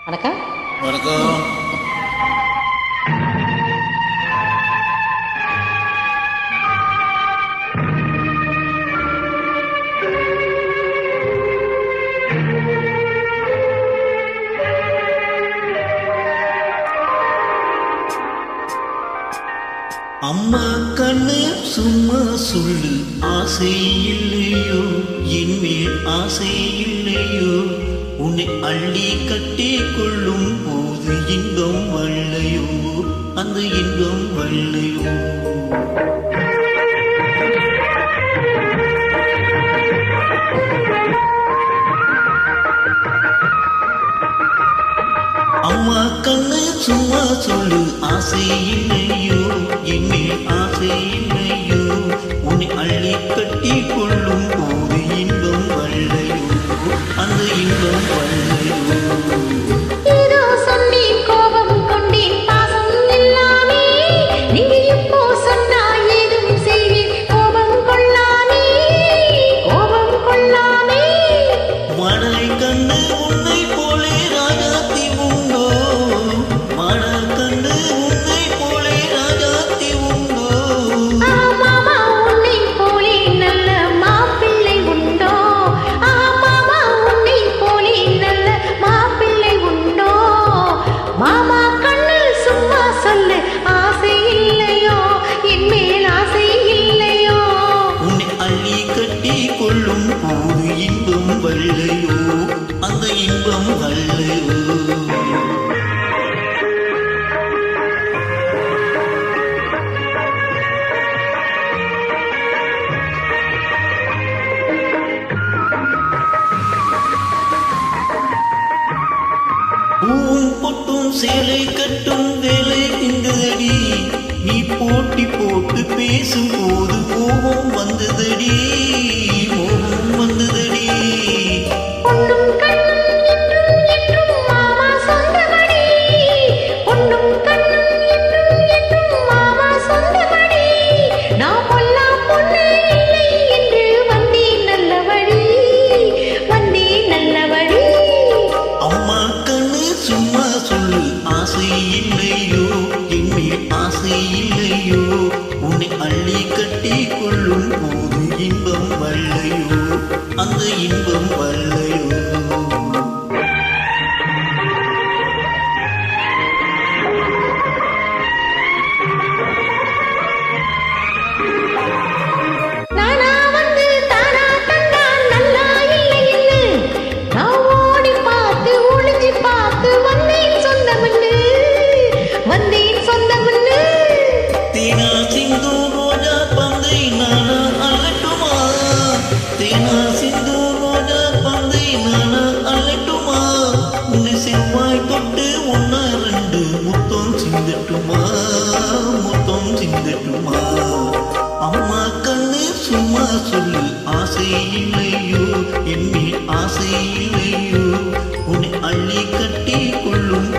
வணக்கம். வணக்கம். அம்மா கண்ணு சும்மா சொல்லு, ஆசை இல்லையோ என்மேல் ஆசை இல்லையோ, உன்னை அள்ளி கட்டி கொள்ளும் போது இன்பம் வல்லையோ, அந்த இன்பம் வல்லையோ. அம்மா கண்ணு சும்மா சொல்லு, ஆசை இல்லையோ என்மேல் ஆசை இல்லையோ, உன்னை அள்ளி கட்டி கொள்ளும் போது இன்பம் வல்லையோ, அந்த இன்பம் வல்லையோ. கொள்ளும் போது இன்பம் வல்லையோ, அந்த இன்பம் வல்லையோ. பூவும் பொட்டும் சேலை கட்டும் வேலை இங்குதடி, நீ போட்டி போட்டு பேசும் போது கோபம் வந்ததடி, மோகம் வந்ததடி. அம்மா கண்ணு சும்மா சொல்லு, ஆசை இல்லையோ என்மேல் ஆசை இல்லையோ, உன்னை அள்ளி கட்டி கொள்ளும் போது இன்பம் வல்லையோ, அந்த இன்பம் வல்லையோ. தேனா சிந்து ரோஜா பந்தை நானா அள்ளட்டுமா, தேனா சிந்து ரோஜா பந்தை நானா அள்ளட்டுமா, உன்னை செவ்வாய் தொட்டு ஒன்னா ரெண்டு முத்தம் சிந்தட்டுமா, முத்தம் சிந்தட்டுமா. அம்மா கண்ணு சும்மா சொல்லு, ஆசை இல்லையோ என்மேல் ஆசை இல்லையோ, உன்னை அள்ளி கட்டி கொள்ளும்